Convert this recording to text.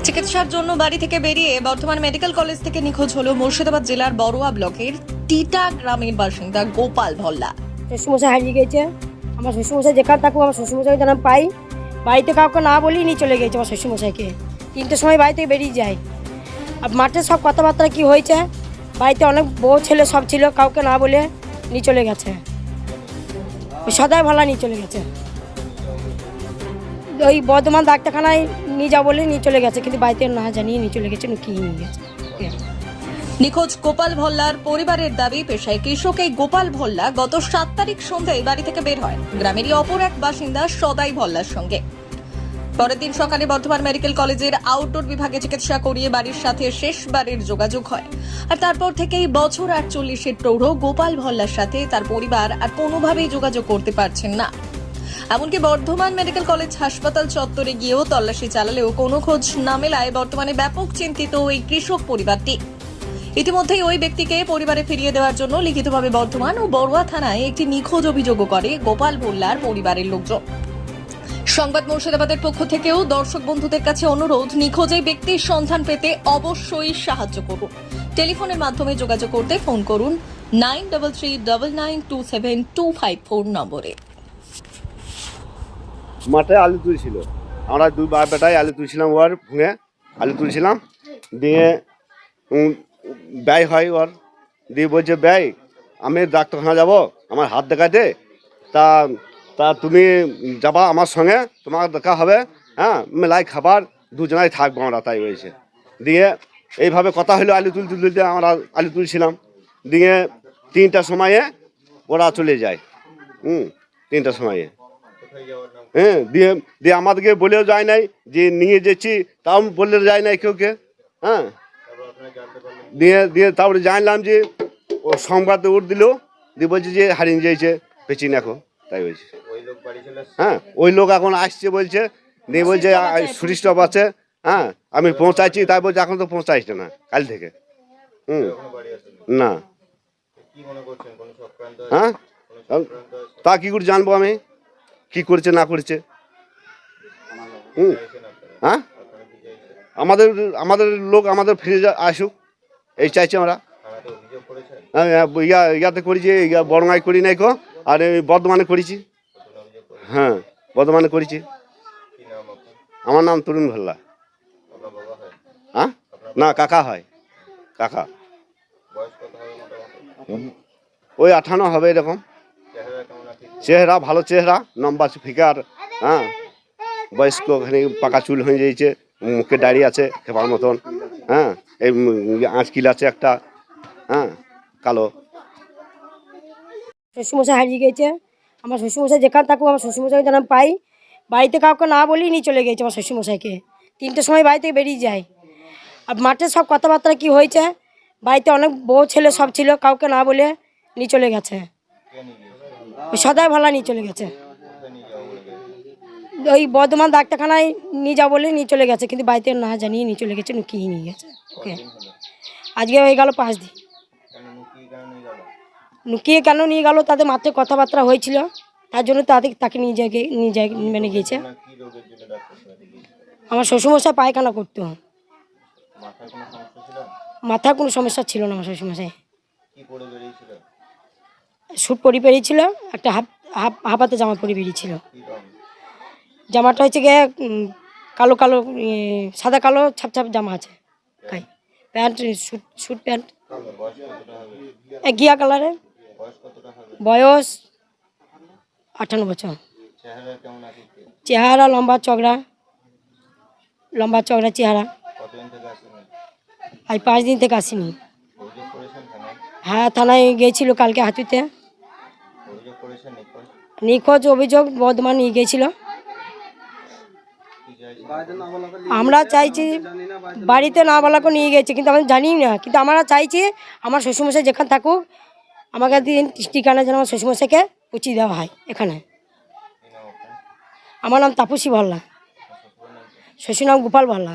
চিকিৎসার জন্য বাড়ি থেকে বেরিয়ে বর্ধমান মেডিকেল কলেজ থেকে নিখোঁজ হলো মুর্শিদাবাদ জেলার বড়ুয়া ব্লকের টিটা গ্রামের বাসিন্দা গোপাল ভল্লা। শ্বশুরমশাই হারিয়ে গেছে। আমার শ্বশুরমশাই যেখানে থাকুক আমার শ্বশুরমশাই যেন পাই, বাড়িতে কাউকে না বলেই নিয়ে চলে গেছে আমার শ্বশুরমশাইকে। 3টের সময় বাড়ি থেকে বেরিয়ে যায়। আর মাঠে সব কথাবার্তা কি হয়েছে, বাড়িতে অনেক বউ ছেলে সব ছিল, কাউকে না বলে নিয়ে চলে গেছে। ওই সদাই ভালা নিয়ে চলে গেছে, ওই বর্ধমান ডাক্তারখানায় নিয়ে যাবো বলে নিয়ে চলে গেছে, কিন্তু বাড়িতে না জানিয়ে নিয়ে চলে গেছে, কি নিয়ে গেছে। নিখোঁজ গোপাল ভল্লার পরিবারের দাবি, পেশায় কৃষক এই গোপাল ভল্লা গত 7 তারিখ সন্ধ্যায় বাড়ি থেকে বের হয় গ্রামেরই অপর এক বাসিন্দা সদাই ভল্লার সঙ্গে। পরের দিন সকালে বর্ধমান মেডিকেল কলেজের আউটডোর বিভাগে চিকিৎসা করিয়ে বাড়ির সাথে শেষবারের যোগাযোগ হয়। আর তারপর থেকেই বছর 48-এর প্রৌঢ় গোপাল ভল্লার সাথে তার পরিবার আর কোনোভাবেই যোগাযোগ করতে পারছেন না। এমনকি বর্ধমান মেডিকেল কলেজ হাসপাতাল চত্বরে গিয়েও তল্লাশি চালালেও কোনো খোঁজ না মেলায় বর্তমানে ব্যাপক চিন্তিত এই কৃষক পরিবারটি। ইতিমধ্যেই ওই ব্যক্তিকে পরিবারে ফিরিয়ে দেওয়ার জন্য লিখিতভাবে বর্ধমান ও বড়ুয়া থানায় একটি নিখোঁজ অভিযোগও করে গোপাল ভল্লার পরিবারের লোকজন। সংবাদ মুর্শিদাবাদের পক্ষ থেকেও দর্শক বন্ধুদের কাছে অনুরোধ, নিখোঁজ এই ব্যক্তির সন্ধান পেতে অবশ্যই সাহায্য করুন। টেলিফোনের মাধ্যমে যোগাযোগ করতে ফোন করুন 9339927254 নম্বরে। মাঠে আলু তুলছিল, আমরা দুই বেটায় আলু তুলছিলাম, ওর ভুঙে আলু তুলছিলাম, দিয়ে ব্যয় হয় ওর, দিয়ে বলছে ব্যয় আমি ডাক্তারখানা যাব, আমার হাত দেখাতে, তা তা তুমি যাবা আমার সঙ্গে, তোমার দেখা হবে, হ্যাঁ মেলায় খাবার দুজনাই থাকবো আমরা, তাই হয়েছে। দিয়ে এইভাবে কথা হলো, আলু তুলতে তুলতে আমরা আলু তুলছিলাম, দিয়ে 3টার সময়ে ওরা চলে যায়। 3টার সময়ে, হ্যাঁ, দিয়ে দিয়ে আমাদেরকে বলেও যায় নাই যে নিয়ে যাচ্ছি, তাও বললে যায় নাই কেউকে। হ্যাঁ, দিয়ে দিয়ে তারপরে জানলাম যে ও সংবাদে উঠ দিল, দিয়ে বলছে যে হারিয়ে যাইছে, পেছি দেখো, তাই বলছে। হ্যাঁ, ওই লোক এখন আসছে বলছে, দিয়ে বলছে সুরিস্টপ আছে, হ্যাঁ আমি পৌঁছাচ্ছি, তাই বলছে এখন তো পৌঁছাইছে না, কাল থেকে। না, হ্যাঁ তা কি করে জানবো আমি কি করেছে না করেছে। হ্যাঁ, আমাদের আমাদের লোক আমাদের ফিরে আসুক, এই চাইছি আমরা। ইয়াতে করেছি, বড়ঙ্গায় করি নাই কো, আর বর্ধমানে করেছি। হ্যাঁ, বর্ধমানে করেছি। আমার নাম তরুণ ভল্লা। হ্যাঁ, না কাকা হয়, কাকা। ওই 58 হবে এরকম। চেহারা ভালো, চেহারা লম্বা ফিগার, হ্যাঁ বয়স্ক, ওখানে পাকা চুল হয়ে যাইছে, মুখে দাড়ি আছে খেপার মতন, হ্যাঁ এই আঁচকিল আছে একটা, হ্যাঁ কালো। শ্বশুরমশাই হারিয়ে গেছে। আমার শ্বশুরমশাই যেখানে থাকুক আমার শ্বশুরমশাই যেন পাই, বাড়িতে কাউকে না বলেই নিয়ে চলে গেছে আমার শ্বশুরমশাইকে। 3টের সময় বাড়ি থেকে বেরিয়ে যায়। আর মাঠে সব কথাবার্তা কি হয়েছে, বাড়িতে অনেক বউ ছেলে সব ছিল, কাউকে না বলে নিয়ে চলে গেছে। ওই সদাই ভালা নিয়ে চলে গেছে, ওই বর্ধমান ডাক্তারখানায় নিয়ে যাবো বলে নিয়ে চলে গেছে, কিন্তু বাড়িতে না জানিয়ে নিয়ে চলে গেছে, কি নিয়ে গেছে। ওকে, আজকে হয়ে গেল 5 দিন। লুকিয়ে কেন নিয়ে গেল, তাদের মাঠে কথাবার্তা হয়েছিল, তার জন্য তাকে নিয়ে যায় মেনে গিয়েছে। আমার শ্বশুরমশাই পায়খানা করতো, মাথার কোনো সমস্যা ছিল না আমার শ্বশুরমশাই। স্যুট পরে বেরিয়েছিল, একটা হাফাতে জামা পরে বেরিয়েছিল। জামাটা হচ্ছে গিয়ে কালো কালো, সাদা কালো ছাপ জামা আছে, প্যান্ট স্যুট প্যান্ট ঘিয়া কালারের। বয়স 58 বছর। চেহারা লম্বা চওড়া চেহারা। আজ 5 দিন থেকে আসেনি। হ্যাঁ, থানায় গিয়েছিল কালকে হাতুতে, নিখোঁজ অভিযোগ বর্ধমান নিয়ে গিয়েছিল। আমরা চাইছি, বাড়িতে না বলাকে নিয়ে গেছে, কিন্তু আমরা জানি না, কিন্তু আমরা চাইছি আমার শ্বশুরমশাই যেখানে থাকুক আমাকে দিন ঠিকানা যেন আমার শ্বশুরমশাইকে পৌঁছিয়ে দেওয়া হয় এখানে। আমার নাম তাপসী ভল্লা, শ্বশুর নাম গোপাল ভল্লা।